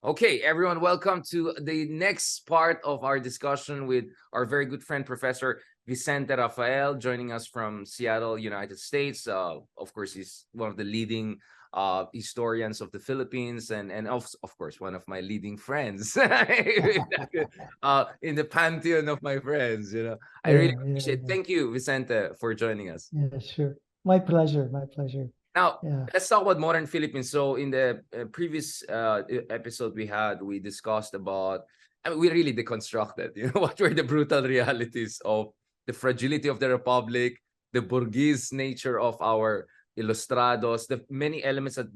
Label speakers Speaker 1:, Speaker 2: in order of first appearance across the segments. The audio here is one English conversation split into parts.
Speaker 1: Okay, everyone, welcome to the next part of our discussion with our very good friend, Professor Vicente Rafael, joining us from Seattle, United States. Of course, he's one of the leading historians of the Philippines, and of course, one of my leading friends in the pantheon of my friends. I really appreciate. Thank you, Vicente, for joining us.
Speaker 2: Yeah, sure. My pleasure. My pleasure.
Speaker 1: Now,
Speaker 2: Yeah.
Speaker 1: let's talk about modern Philippines. So in the previous episode we discussed about, we really deconstructed, what were the brutal realities of the fragility of the Republic, the Burgese nature of our Ilustrados, the many elements that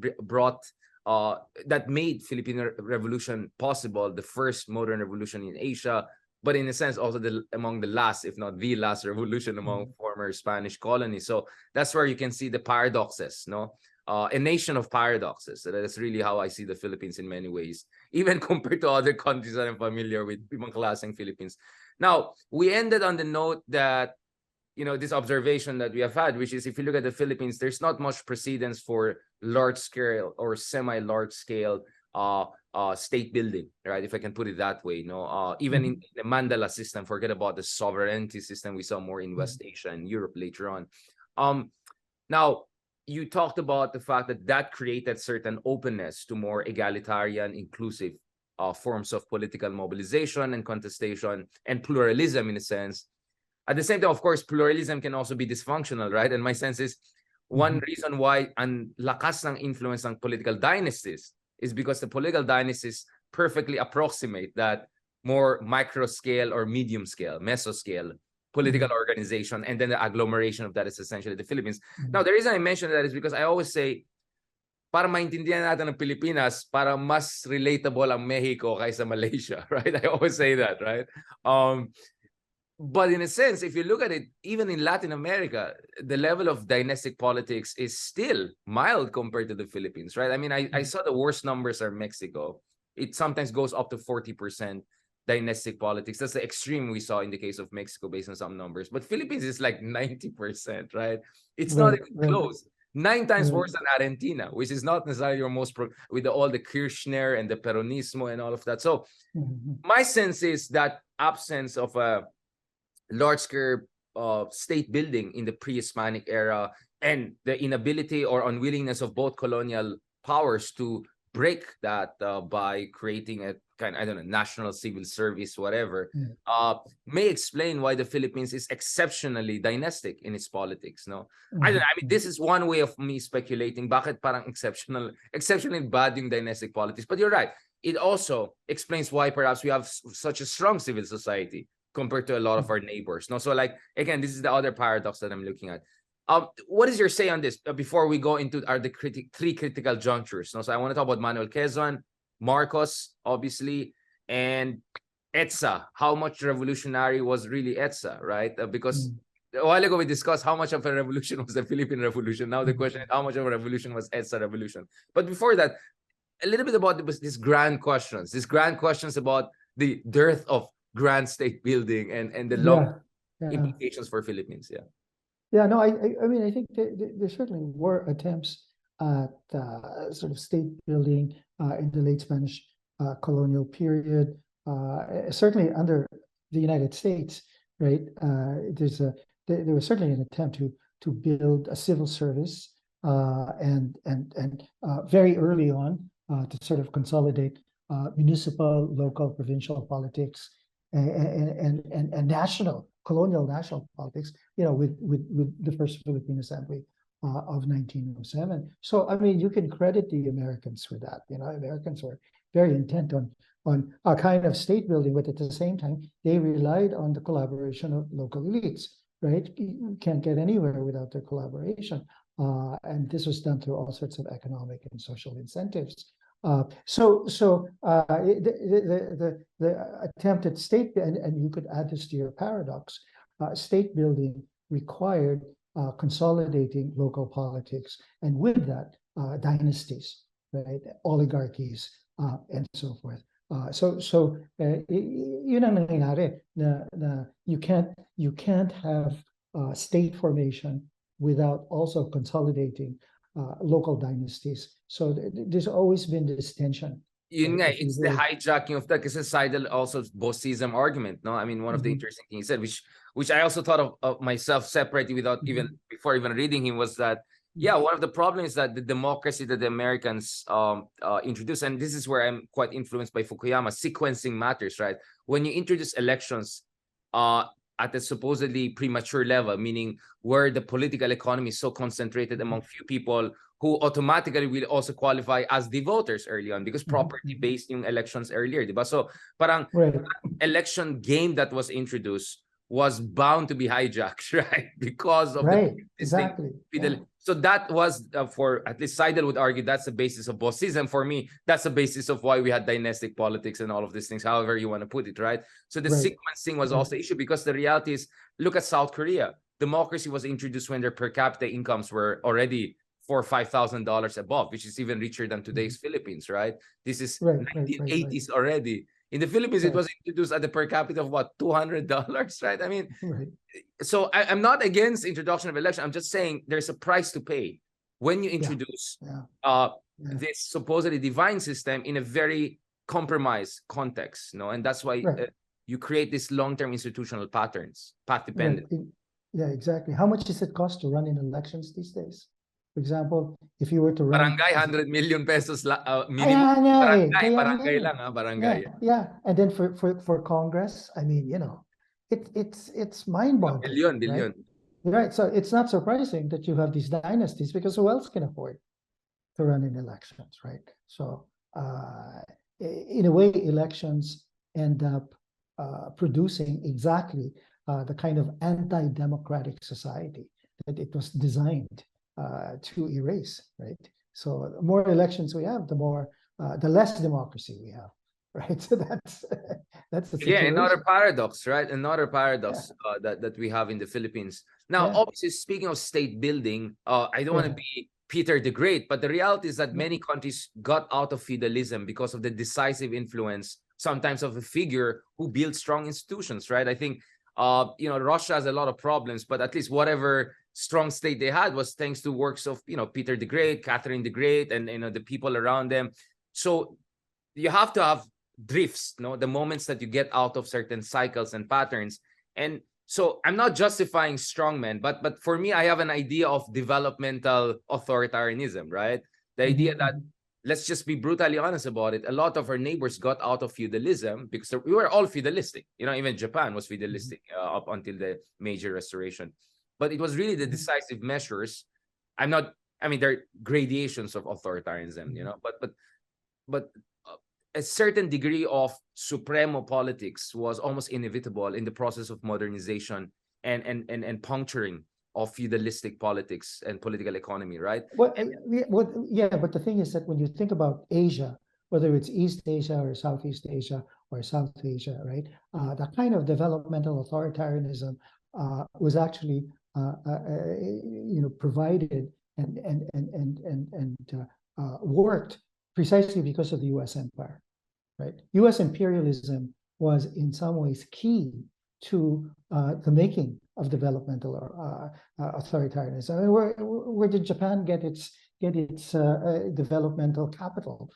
Speaker 1: that made Philippine Revolution possible, the first modern revolution in Asia, but in a sense also among the last, if not the last revolution among former Spanish colonies. So that's where you can see the paradoxes, no? A nation of paradoxes. That's really how I see the Philippines in many ways, even compared to other countries that I'm familiar with, ibang klaseng Philippines. Now, we ended on the note that, this observation that we have had, which is if you look at the Philippines, there's not much precedence for large scale or semi-large scale state building, right? If I can put it that way, even in the mandala system, forget about the sovereignty system we saw more in West Asia and Europe later on. Now, you talked about the fact that created certain openness to more egalitarian, inclusive forms of political mobilization and contestation and pluralism in a sense. At the same time, of course, pluralism can also be dysfunctional, right? And my sense is one reason why ang lakas ng influence ng political dynasties is because the political dynasties perfectly approximate that more micro scale or medium scale, mesoscale political organization, and then the agglomeration of that is essentially the Philippines. Now, the reason I mention that is because I always say, para maintindihan natin ng Pilipinas, para mas relatable ang Mexico kaysa Malaysia, right? I always say that, right? But in a sense, if you look at it, even in Latin America, the level of dynastic politics is still mild compared to the Philippines, right? I mean, I saw the worst numbers are Mexico. It sometimes goes up to 40% dynastic politics. That's the extreme we saw in the case of Mexico based on some numbers. But Philippines is like 90%, right? It's not even close. 9 times worse than Argentina, which is not necessarily your most with all the Kirchner and the Peronismo and all of that. So my sense is that absence of a large-scale state building in the pre-Hispanic era and the inability or unwillingness of both colonial powers to break that by creating a kind, I don't know, national civil service, whatever, may explain why the Philippines is exceptionally dynastic in its politics. No, I don't know. I mean, this is one way of me speculating. Bakit parang exceptionally bad yung dynastic politics? But you're right. It also explains why perhaps we have such a strong civil society compared to a lot of our neighbors. No, so like again, this is the other paradox that I'm looking at. What is your say on this before we go into three critical junctures? No, so I want to talk about Manuel Quezon, Marcos, obviously, and EDSA. How much revolutionary was really EDSA, right? Because a while ago we discussed how much of a revolution was the Philippine Revolution. Now the question is how much of a revolution was EDSA revolution. But before that, a little bit about these grand questions about the dearth of grand state building and the long implications for Philippines.
Speaker 2: No, I mean, I think there certainly were attempts at sort of state building in the late Spanish colonial period, certainly under the United States, right? There was certainly an attempt to build a civil service and very early on to sort of consolidate municipal, local, provincial politics and colonial national politics, with the first Philippine Assembly of 1907. So, I mean, you can credit the Americans for that. Americans were very intent on a kind of state building, but at the same time, they relied on the collaboration of local elites, right? You can't get anywhere without their collaboration. And this was done through all sorts of economic and social incentives. So the attempt at state, and you could add this to your paradox, state building required consolidating local politics, and with that, dynasties, right, oligarchies, and so forth. Yun ang nangyayari na you can't have state formation without also consolidating local dynasties. So there's always been this tension
Speaker 1: Yun
Speaker 2: right?
Speaker 1: nga,
Speaker 2: If you
Speaker 1: it's the
Speaker 2: will,
Speaker 1: hijacking of that, kasi Seidel also bossism argument, no? I mean, one of the
Speaker 2: Mhm.
Speaker 1: interesting things he said, which I also thought of myself separately without even before even reading him, was that yeah, one of the problems that the democracy that the Americans introduced, and this is where I'm quite influenced by Fukuyama, sequencing matters, right? When you introduce elections at a supposedly premature level, meaning where the political economy is so concentrated among few people who automatically will also qualify as the voters early on because property-based yung elections earlier, diba? So parang
Speaker 2: right,
Speaker 1: election game that was introduced was bound to be hijacked, right? Because of the
Speaker 2: right,
Speaker 1: existing
Speaker 2: exactly.
Speaker 1: Fidel.
Speaker 2: Yeah.
Speaker 1: So that was for at least Seidel would argue that's the basis of bossism. For me, that's the basis of why we had dynastic politics and all of these things, however you want to put it, right? So the
Speaker 2: Right.
Speaker 1: sequencing was
Speaker 2: Right.
Speaker 1: also the issue because the reality is, look at South Korea. Democracy was introduced when their per capita incomes were already $4,000-$5,000 above, which is even richer than today's Philippines, right? This is
Speaker 2: Right. Right. Right.
Speaker 1: 1980s already. In the Philippines, it
Speaker 2: Right.
Speaker 1: was introduced at the per capita of what, $200, right? I mean,
Speaker 2: Right.
Speaker 1: so I'm not against introduction of election. I'm just saying there's a price to pay when you introduce
Speaker 2: Yeah.
Speaker 1: this supposedly divine system in a very compromised context, no? And that's why
Speaker 2: Right.
Speaker 1: you create these long-term institutional patterns, path
Speaker 2: Right.
Speaker 1: dependent.
Speaker 2: Yeah, exactly. How much does it cost to run in elections these days? For example, if you were to run
Speaker 1: Barangay,
Speaker 2: as
Speaker 1: 100 million pesos minimum.
Speaker 2: kaya nga eh,
Speaker 1: Barangay,
Speaker 2: kaya nga
Speaker 1: barangay
Speaker 2: eh.
Speaker 1: lang, barangay.
Speaker 2: Yeah, yeah. And then for Congress, I mean, it's mind-boggling,
Speaker 1: Billion,
Speaker 2: right?
Speaker 1: billion.
Speaker 2: Right. So it's not surprising that you have these dynasties because who else can afford to run in elections, right? So in a way, elections end up producing exactly the kind of anti-democratic society that it was designed to erase, right? So the more elections we have, the less democracy we have, right? So that's the
Speaker 1: Again, another
Speaker 2: situation.
Speaker 1: paradox, right? Another
Speaker 2: Yeah,
Speaker 1: paradox that we have in the Philippines. Now,
Speaker 2: yeah,
Speaker 1: obviously, speaking of state building, I don't want to
Speaker 2: yeah,
Speaker 1: be Peter the Great, but the reality is that
Speaker 2: yeah.
Speaker 1: many countries got out of feudalism because of the decisive influence, sometimes of a figure who built strong institutions, right? I think, Russia has a lot of problems, but at least whatever strong state they had was thanks to works of, Peter the Great, Catherine the Great, and the people around them. So you have to have drifts, no, the moments that you get out of certain cycles and patterns. And so I'm not justifying strongmen, but for me, I have an idea of developmental authoritarianism, right? The idea that, let's just be brutally honest about it, a lot of our neighbors got out of feudalism because we were all feudalistic. Even Japan was feudalistic up until the Meiji Restoration. But it was really the decisive measures. I mean, there are gradations of authoritarianism, but a certain degree of supremo politics was almost inevitable in the process of modernization and puncturing of feudalistic politics and political economy, right?
Speaker 2: But the thing is that when you think about Asia, whether it's East Asia or Southeast Asia or South Asia, right, that kind of developmental authoritarianism was actually, provided and worked precisely because of the U.S. empire, right? U.S. imperialism was in some ways key to the making of developmental authoritarianism. I mean, where did Japan get its developmental capital?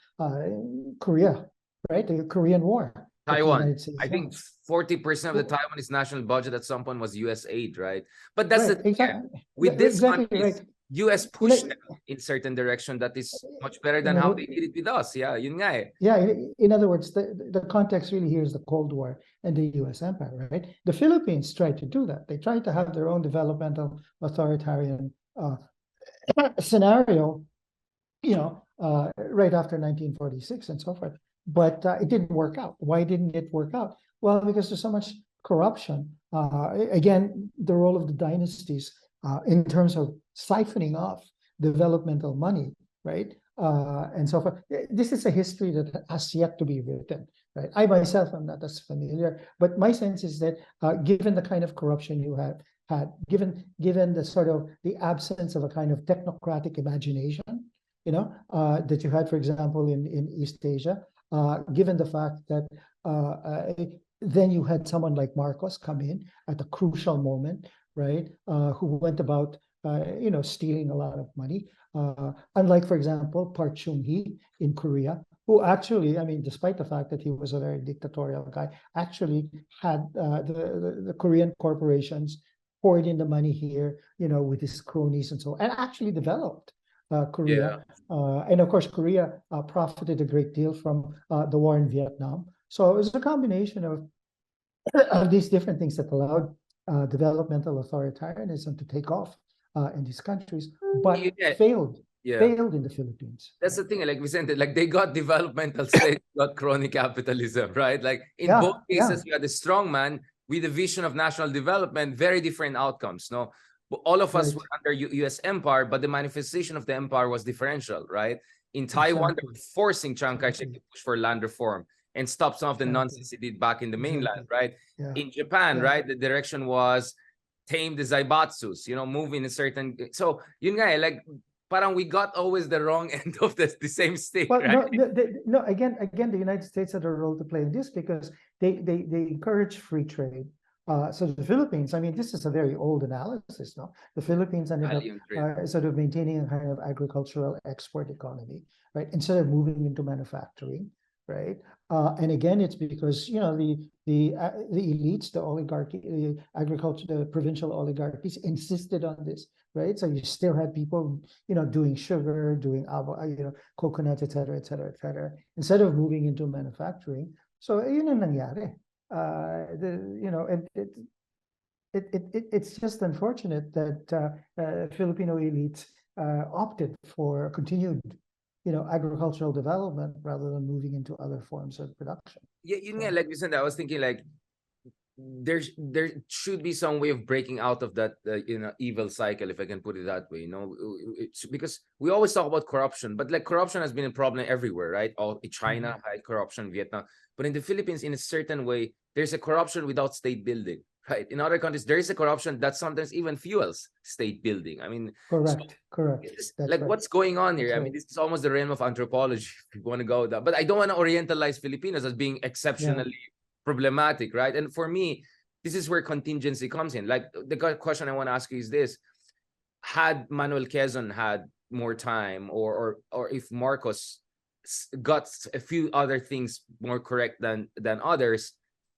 Speaker 2: Korea, right? The Korean War that the
Speaker 1: Taiwan.
Speaker 2: United States
Speaker 1: I think
Speaker 2: won.
Speaker 1: 40% of the Taiwanese national budget at some point was US aid, right? But that's
Speaker 2: Right,
Speaker 1: the thing,
Speaker 2: exactly.
Speaker 1: with these
Speaker 2: Exactly
Speaker 1: countries,
Speaker 2: right.
Speaker 1: US
Speaker 2: You
Speaker 1: pushed
Speaker 2: know,
Speaker 1: them in certain direction that is much better
Speaker 2: in
Speaker 1: than how
Speaker 2: other,
Speaker 1: they did it with us. Yeah, yun nga eh.
Speaker 2: Yeah, in other words, the context really here is the Cold War and the US empire, right? The Philippines tried to do that. They tried to have their own developmental authoritarian scenario, right after 1946 and so forth. But it didn't work out. Why didn't it work out? Well, because there's so much corruption. Again, the role of the dynasties in terms of siphoning off developmental money, right? And so forth. This is a history that has yet to be written, right? I myself am not as familiar, but my sense is that given the kind of corruption you had, given the sort of the absence of a kind of technocratic imagination, that you had, for example, in East Asia, given the fact that then you had someone like Marcos come in at a crucial moment, right? Who went about, stealing a lot of money. Unlike, for example, Park Chung-hee in Korea, who actually, I mean, despite the fact that he was a very dictatorial guy, actually had the Korean corporations poured in the money here, with his cronies and so, and actually developed Korea. And of course, Korea profited a great deal from the war in Vietnam. So it was a combination of these different things that allowed developmental authoritarianism to take off in these countries, but failed in the Philippines.
Speaker 1: That's the thing, like Vicente, like they got developmental state, got crony capitalism, right? Like in both cases, you had a strong man with a vision of national development, very different outcomes. No, but all of us were under U.S. empire, but the manifestation of the empire was differential, right? In Taiwan, they were forcing Chiang Kai-shek to push for land reform and stop some of the nonsense he did back in the mainland, right? In Japan, right, the direction was tame the zaibatsus, move in a certain. So yun nga, like parang we got always the wrong end of the same stick,
Speaker 2: well,
Speaker 1: right?
Speaker 2: No, again, the United States had a role to play in this because they encourage free trade. So the Philippines, I mean, this is a very old analysis, no? The Philippines ended up sort of maintaining a kind of agricultural export economy, right? Instead of moving into manufacturing, right? And again, it's because the elites, the oligarchy, the provincial oligarchies insisted on this, right? So you still had people, doing sugar, doing coconut, et cetera, et cetera, et cetera, instead of moving into manufacturing. So yun ang nangyari. It's just unfortunate that Filipino elites opted for continued agricultural development rather than moving into other forms of production.
Speaker 1: Yeah, like Vicente, I was thinking like there should be some way of breaking out of that evil cycle, if I can put it that way. It's because we always talk about corruption, but like corruption has been a problem everywhere, right? China had corruption, Vietnam, but in the Philippines, in a certain way, there's a corruption without state building. Right. In other countries, there is a corruption that sometimes even fuels state building. I mean,
Speaker 2: correct.
Speaker 1: Like right. What's going on here? I mean, this is almost the realm of anthropology if you want to go that. But I don't want to orientalize Filipinos as being exceptionally problematic, right? And for me, this is where contingency comes in. Like the question I want to ask you is this: had Manuel Quezon had more time, or if Marcos got a few other things more correct than others,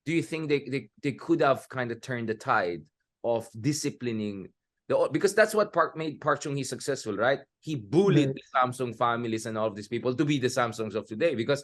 Speaker 1: do you think they could have kind of turned the tide of disciplining because that's what made Park Chung-hee successful, right? He bullied the Samsung families and all of these people to be the Samsungs of today, because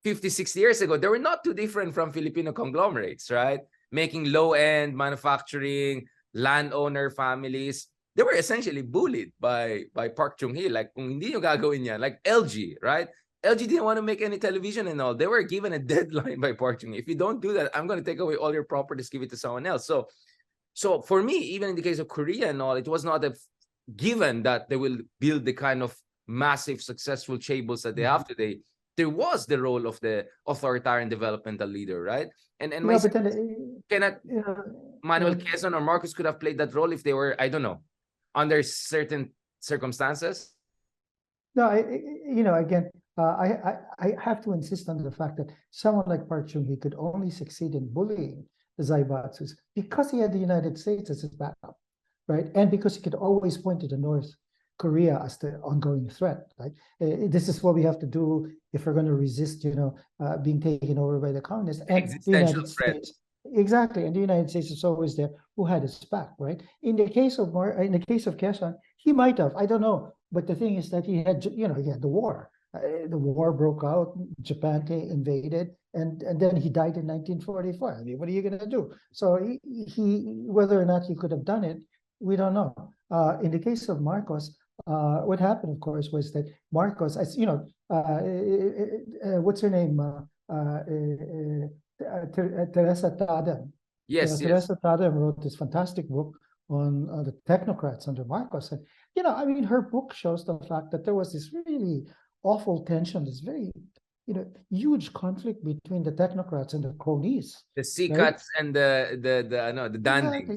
Speaker 1: 50, 60 years ago, they were not too different from Filipino conglomerates, right? Making low-end manufacturing, landowner families. They were essentially bullied by Park Chung-hee. Like, kung hindi nyo gagawin yan, like LG, right? LG didn't want to make any television and all. They were given a deadline by Park Chung-hee. If you don't do that, I'm going to take away all your properties, give it to someone else. So for me, even in the case of Korea and all, it was not a given that they will build the kind of massive, successful chaebols that they have today. There was the role of the authoritarian developmental leader, right? And Manuel Quezon or Marcos could have played that role if they were, I don't know, under certain circumstances.
Speaker 2: No, again, I have to insist on the fact that someone like Park Chung-hee could only succeed in bullying the Zaibatsus because he had the United States as his backup, right? And because he could always point to the North Korea as the ongoing threat, right? This is what we have to do if we're going to resist, being taken over by the communists. And the United States, exactly, and the United States is always there, who had his back, right? In the case of Quezon, he might have, I don't know, but the thing is that he had the war. The war broke out, Japan invaded, and then he died in 1944. I mean, what are you going to do? So he whether or not he could have done it, we don't know. In the case of Marcos, what happened, of course, was that Marcos, as what's her name? Teresa Tadem.
Speaker 1: Yes,
Speaker 2: Teresa Tadem wrote this fantastic book on the technocrats under Marcos. And, I mean, her book shows the fact that there was this really awful tension, this very, huge conflict between the technocrats and the cronies.
Speaker 1: The Sikats, right? And the dandies.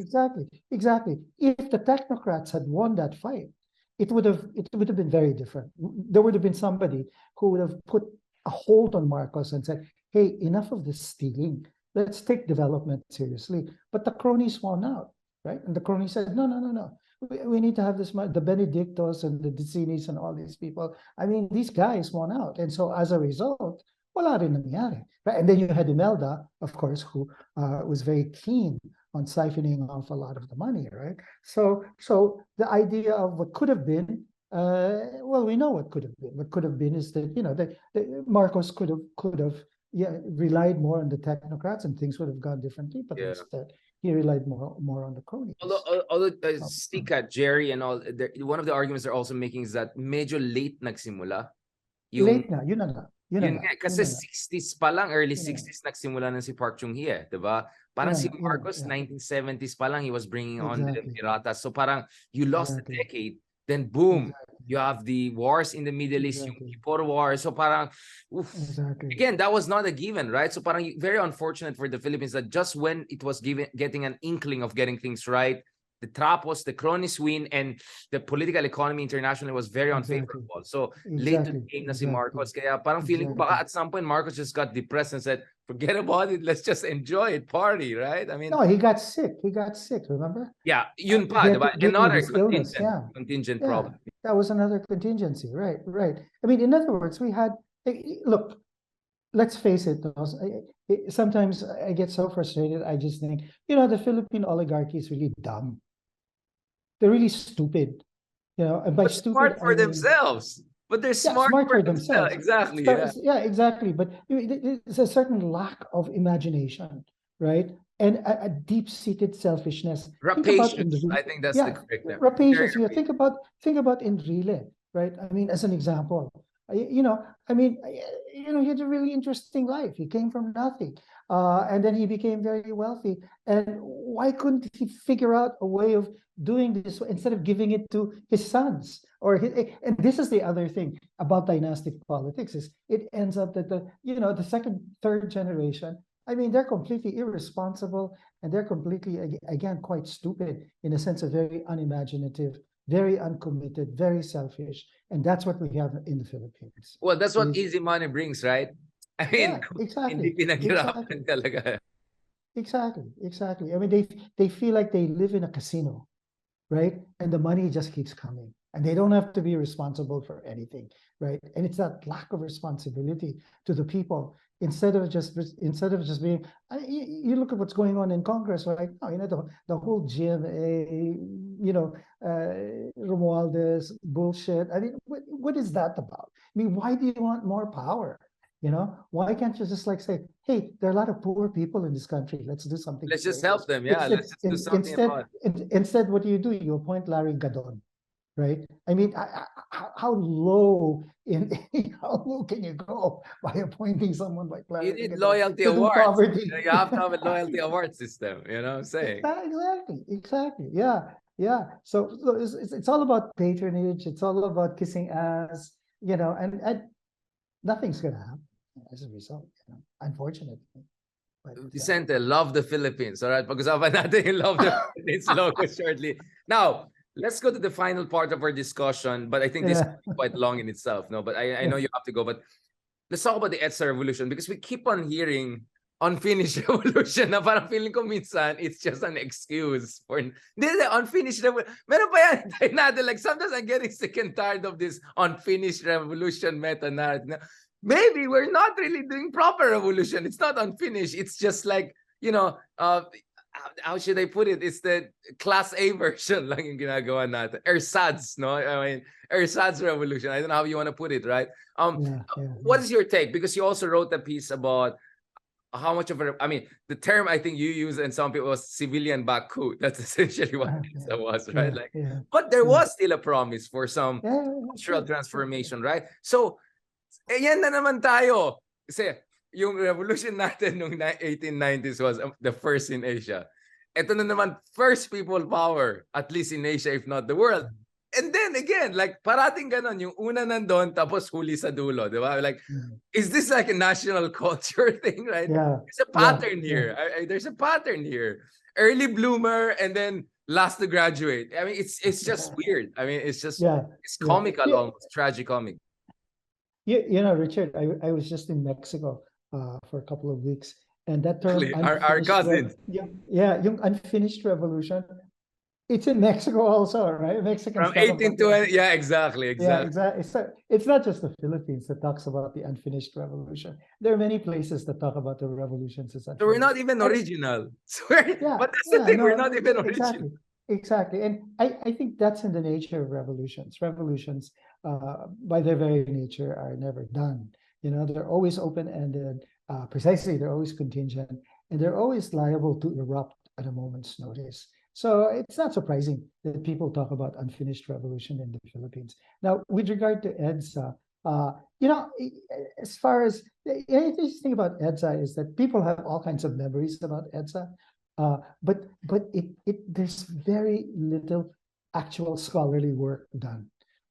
Speaker 2: Exactly. If the technocrats had won that fight, it would have been very different. There would have been somebody who would have put a hold on Marcos and said, hey, enough of this stealing. Let's take development seriously. But the cronies won out, right? And the cronies said, no. we need to have this money. The Benedictos and the Dicinis and all these people. I mean, these guys won out, and so as a result, wala rin nangyari. Right? And then you had Imelda, of course, who was very keen on siphoning off a lot of the money, right? So the idea of what could have been, well, we know what could have been. What could have been is that that Marcos could have relied more on the technocrats and things would have gone differently. But instead, he relied more on the cronies.
Speaker 1: Although Stika, Jerry, and all, one of the arguments they're also making is that medyo late nagsimula.
Speaker 2: Late na, yun na nga.
Speaker 1: Kasi 60s pa lang, early 60s nagsimula na si Park Chung-hee, diba? Parang si Marcos, 1970s pa lang, he was bringing on the Piratas. So parang you lost a decade, then boom, you have the wars in the Middle East, yung Kipor War. So parang, again, that was not a given, right? So parang very unfortunate for the Philippines that just when it was getting an inkling of getting things right, the Trapos, the cronies win, and the political economy internationally was very unfavorable. So late to the game na si Marcos. Kaya parang feeling ko baka at some point Marcos just got depressed and said, forget about it, let's just enjoy it, party, right? I mean,
Speaker 2: no, he got sick, remember?
Speaker 1: Yeah, yun pa, diba? Another contingent problem.
Speaker 2: That was another contingency, right. I mean, in other words, we had, look, let's face it, sometimes I get so frustrated, I just think, the Philippine oligarchy is really dumb. They're really stupid, and by stupid,
Speaker 1: smart for themselves. But they're smart for themselves. Exactly.
Speaker 2: Exactly. But there's a certain lack of imagination, right? And a deep-seated selfishness.
Speaker 1: Rapacious. I think that's the correct term.
Speaker 2: Rapacious. Think about Enrile, right? I mean, as an example, he had a really interesting life. He came from nothing. And then he became very wealthy. And why couldn't he figure out a way of doing this instead of giving it to his sons? And this is the other thing about dynastic politics is it ends up that the second, third generation, I mean, they're completely irresponsible and they're completely, again, quite stupid in a sense of very unimaginative, very uncommitted, very selfish. And that's what we have in the Philippines.
Speaker 1: Well, that's what easy money brings, right? I mean,
Speaker 2: exactly. Exactly. I mean, they feel like they live in a casino, right? And the money just keeps coming. And they don't have to be responsible for anything, right? And it's that lack of responsibility to the people instead of just being. You look at what's going on in Congress right now. The whole GMA, Romualdez bullshit. I mean, what is that about? I mean, why do you want more power? Why can't you just say, hey, there are a lot of poor people in this country. Let's do something.
Speaker 1: Let's just help them. Yeah, let's just do something
Speaker 2: instead, what do? You appoint Larry Gadon, right? I mean, how low can you go by appointing someone like Larry?
Speaker 1: You need loyalty awards. You have to have a loyalty award system. You know what I'm saying?
Speaker 2: Exactly. Yeah. So it's all about patronage. It's all about kissing ass. And nothing's gonna happen as a result, unfortunately. But,
Speaker 1: Vicente, love the Philippines. All right, pag-usapan natin yung love the Philippines logo shortly. Now, let's go to the final part of our discussion. But I think this is quite long in itself. No, but I know you have to go. But let's talk about the EDSA revolution because we keep on hearing unfinished revolution na parang feeling ko minsan it's just an excuse for the unfinished revolution. Meron pa yan tayo natin, like sometimes I'm getting sick and tired of this unfinished revolution meta narrative. Maybe we're not really doing proper revolution. It's not unfinished. It's just like, how should I put it? It's the class A version lang yung ginagawa natin. Ersatz, no? I mean, ersatz revolution. I don't know how you want to put it, right? What is your take? Because you also wrote a piece about how much of the term I think you use and some people was civilian back coup. That's essentially what it was, right? But there was still a promise for some cultural transformation, right? So, yan na naman tayo. Kasi yung revolution natin nung 1890s was the first in Asia. Ito na naman, first people power, at least in Asia, if not the world. And then again, like parating ganon, yung una nandun, tapos huli sa dulo, di ba? Like, is this like a national culture thing, right? There's a pattern here. There's a pattern here. Early bloomer and then last to graduate. I mean, it's just weird. I mean, it's just it's comical almost, tragicomic.
Speaker 2: Richard, I was just in Mexico for a couple of weeks, and that term,
Speaker 1: our cousins.
Speaker 2: Yung unfinished revolution, It's in Mexico also, right? Mexicans
Speaker 1: From
Speaker 2: talk about
Speaker 1: 1820, yeah, exactly,
Speaker 2: yeah,
Speaker 1: exactly.
Speaker 2: exactly. It's not just the Philippines that talks about the unfinished revolution. There are many places that talk about the revolutions as
Speaker 1: So we're
Speaker 2: unfinished.
Speaker 1: not even
Speaker 2: And
Speaker 1: original.
Speaker 2: yeah,
Speaker 1: But that's the
Speaker 2: yeah,
Speaker 1: thing, we're
Speaker 2: no,
Speaker 1: not even original.
Speaker 2: exactly, exactly. And I think that's in the nature of revolutions. Revolutions, by their very nature, are never done. You know, they're always open-ended. Precisely, they're always contingent, and they're always liable to erupt at a moment's notice. So it's not surprising that people talk about unfinished revolution in the Philippines. Now, with regard to EDSA, you know, as far as the interesting thing about EDSA is that people have all kinds of memories about EDSA. But it there's very little actual scholarly work done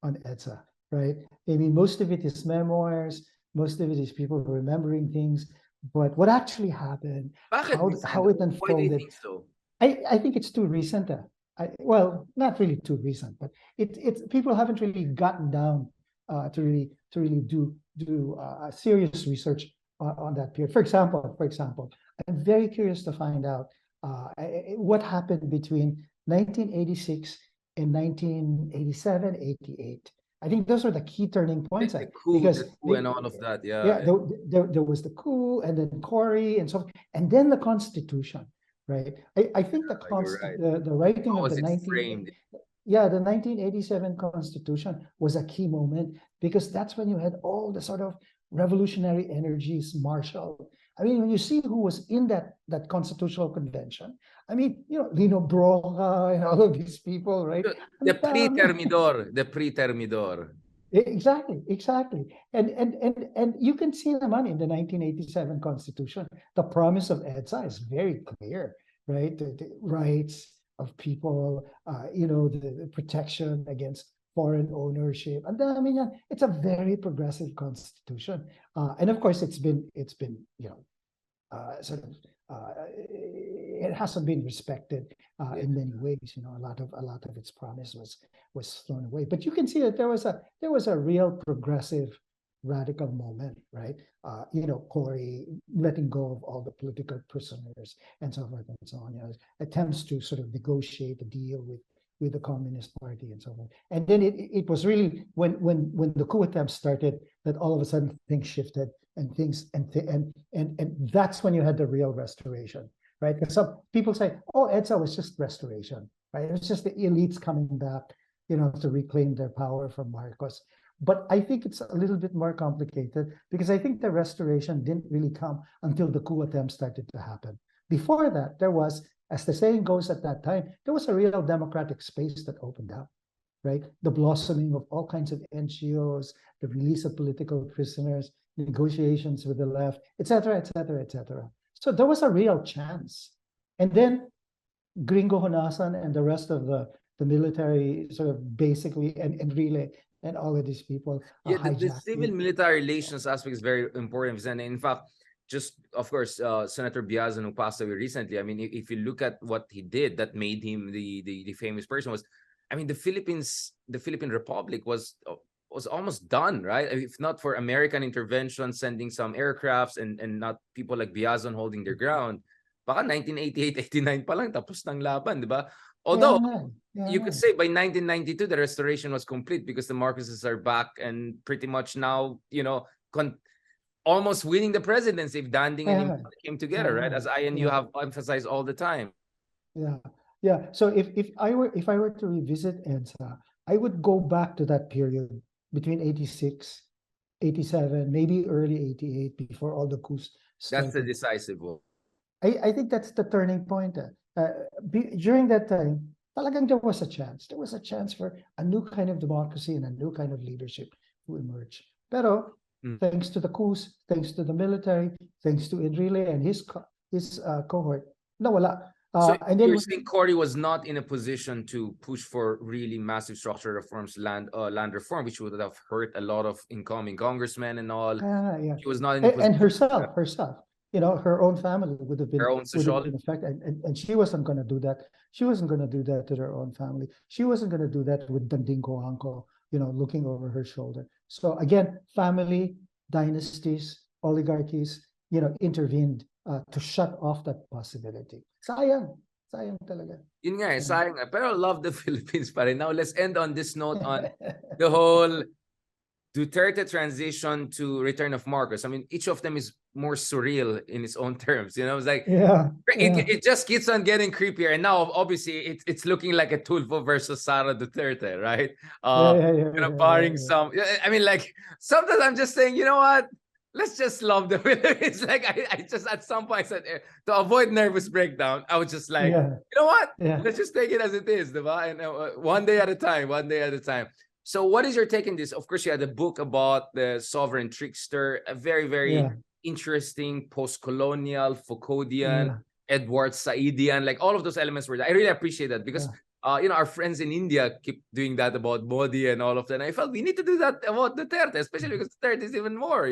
Speaker 2: on EDSA, right? I mean, most of it is memoirs, most of it is people remembering things, but what actually happened,
Speaker 1: Bakit,
Speaker 2: how
Speaker 1: Vicente?
Speaker 2: it
Speaker 1: Why do you
Speaker 2: unfolded,
Speaker 1: think so?
Speaker 2: I think it's too recent. Well, not really too recent, but it's people haven't really gotten down to really do serious research on that period. For example, I'm very curious to find out what happened between 1986 and 1987, 88. I think those are the key turning points
Speaker 1: The
Speaker 2: because
Speaker 1: coup and all of that,
Speaker 2: yeah,
Speaker 1: yeah.
Speaker 2: there was the coup and then Cory and so and then the Constitution, right? I think
Speaker 1: You're right.
Speaker 2: the writing
Speaker 1: How
Speaker 2: of
Speaker 1: was it framed?
Speaker 2: the 1987 Constitution was a key moment because that's when you had all the sort of revolutionary energies marshaled. I mean, when you see who was in that constitutional convention, I mean, you know, Lino Broca and all of these people, right?
Speaker 1: The
Speaker 2: And
Speaker 1: pre-termidor, the pre-termidor.
Speaker 2: exactly, exactly. And you can see them on in the 1987 Constitution. The promise of EDSA is very clear, right? The rights of people, you know, the protection against foreign ownership. And then, I mean, it's a very progressive constitution. And of course, it's been, you know, sort of it hasn't been respected
Speaker 1: Yeah.
Speaker 2: in many ways. You know, a lot of its promise was thrown away. But you can see that there was a real progressive radical moment, right? You know, Cory letting go of all the political prisoners and so forth and so on. You know, attempts to sort of negotiate a deal with the Communist Party and so on. And then it was really when the coup attempt started that all of a sudden things shifted and things and that's when you had the real restoration, right? Because some people say, oh, EDSA was just restoration, right? It was just the elites coming back, you know, to reclaim their power from Marcos. But I think it's a little bit more complicated because I think the restoration didn't really come until the coup attempt started to happen. Before that, there was, as the saying goes at that time, there was a real democratic space that opened up, right? The blossoming of all kinds of NGOs, the release of political prisoners, negotiations with the left, et cetera, et cetera, et cetera. So there was a real chance. And then Gringo Honasan and the rest of the military sort of basically and Relay and all of these people
Speaker 1: Yeah, the
Speaker 2: hijacked
Speaker 1: civil
Speaker 2: it.
Speaker 1: military relations aspect is very important. And in fact, just of course, Senator Biazon, who passed away recently. I mean, if you look at what he did, that made him the famous person. Was, I mean, the Philippine Republic was almost done, right? If not for American intervention, sending some aircrafts and not people like Biazon holding their ground, baka 1988, 89 pa lang tapos ng laban, di ba?
Speaker 2: Yeah,
Speaker 1: Although
Speaker 2: yeah,
Speaker 1: you could say by 1992 the restoration was complete because the Marcoses are back and pretty much now, you know, almost winning the presidency if Danding and
Speaker 2: yeah,
Speaker 1: Impala came together, right?
Speaker 2: yeah,
Speaker 1: As I and you
Speaker 2: yeah,
Speaker 1: have emphasized all the time.
Speaker 2: yeah, yeah. So if I were to revisit EDSA, I would go back to that period between 86, 87, maybe early 88 before all the coups
Speaker 1: That's the
Speaker 2: started.
Speaker 1: decisive one.
Speaker 2: I think that's the turning point. During that time, talagang there was a chance. There was a chance for a new kind of democracy and a new kind of leadership to emerge. Pero
Speaker 1: Mm.
Speaker 2: thanks to the coups, thanks to the military, thanks to Enrile and his cohort, nawala.
Speaker 1: So
Speaker 2: And then
Speaker 1: you're saying Cory was not in a position to push for really massive structural reforms, land reform, which would have hurt a lot of incoming congressmen and all.
Speaker 2: yeah,
Speaker 1: She was not in a position
Speaker 2: and herself, you know, her own family
Speaker 1: her own
Speaker 2: would have
Speaker 1: social.
Speaker 2: been affected, and she wasn't going to do that. She wasn't going to do that to her own family. She wasn't going to do that with Dandingo Angko, you know, looking over her shoulder. So again, family, dynasties, oligarchies, you know, intervened to shut off that possibility. Sayang, sayang talaga.
Speaker 1: Yun nga eh,
Speaker 2: Yeah.
Speaker 1: sayang. Pero love the Philippines pa rin. Now, let's end on this note on the whole Duterte transition to return of Marcos. I mean, each of them is more surreal in its own terms. You know, it's like
Speaker 2: Yeah, yeah.
Speaker 1: it just keeps on getting creepier. And now, obviously, it's looking like a Tulfo versus Sara Duterte, right? Barring some. I mean, like sometimes I'm just saying, you know what? Let's just love the Philippines. Like I just at some point said to avoid nervous breakdown, I was just like,
Speaker 2: Yeah,
Speaker 1: you know what?
Speaker 2: yeah.
Speaker 1: Let's just take it as it is, diba? And one day at a time, one day at a time. So what is your take on this? Of course, you had a book about the sovereign trickster, a very, very interesting post-colonial, Foucauldian, Edward Saidian, like all of those elements were there. I really appreciate that because our friends in India keep doing that about Modi and all of that. And I felt we need to do that about Duterte, especially because Duterte is even more,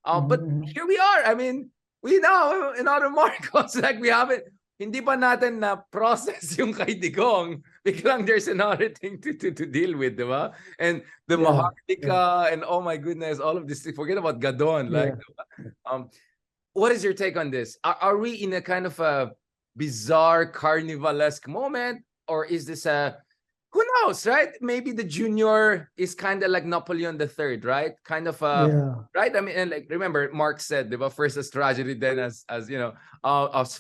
Speaker 1: But here we are. I mean, we now, in other Marcos, like we haven't, hindi pa natin na process yung kay Digong. Biglang there's another thing to deal with, diba? And the Maharlika and oh my goodness, all of this. Forget about Gadon. Like, what is your take on this? Are we in a kind of a bizarre carnivalesque moment, or is this a who knows, right? Maybe the junior is kind of like Napoleon III, right? Kind of right? I mean, and like remember, Marx said, the first as tragedy, then as as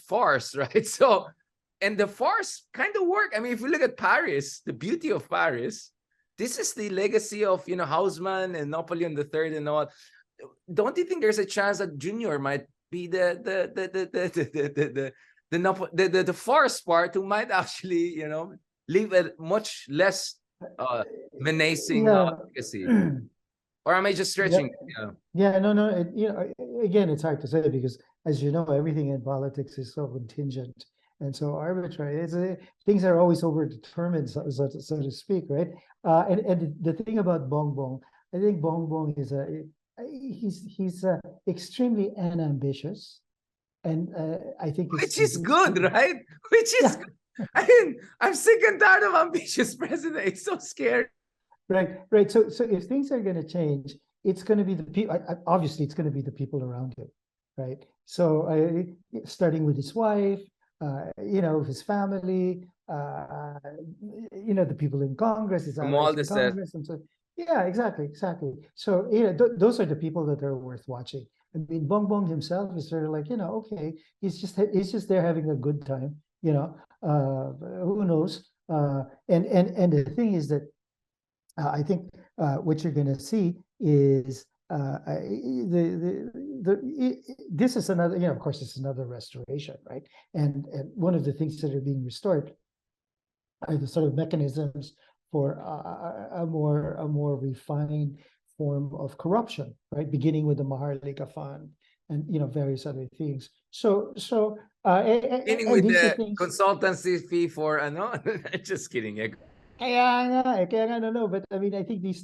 Speaker 1: farce, right? So, and the farce kind of work. I mean, if you look at Paris, the beauty of Paris, this is the legacy of Haussmann and Napoleon III and all. Don't you think there's a chance that junior might be the farce part who might actually, leave a much less menacing legacy? Or am I just stretching?
Speaker 2: No. Again, it's hard to say because, as you know, everything in politics is so contingent and so arbitrary. Things are always overdetermined, so to speak, right? And the thing about Bongbong, I think Bongbong is he's extremely unambitious, and I think
Speaker 1: which is good, right? Which is good. I mean, I'm sick and tired of ambitious president. It's so scary.
Speaker 2: Right. So if things are going to change, it's going to be the people. Obviously, it's going to be the people around him, right? So starting with his wife, his family, the people in Congress, his allies in Congress, and so exactly. So those are the people that are worth watching. I mean, Bongbong himself is sort of like, okay, he's just there having a good time, who knows? And the thing is that I think what you're going to see is this is another, of course, it's another restoration, right? And one of the things that are being restored are the sort of mechanisms for a more refined form of corruption, right? Beginning with the Maharlika Fund and various other things. So
Speaker 1: beginning with the consultancy fee for just kidding.
Speaker 2: Kaya nga, no, but I mean, I think these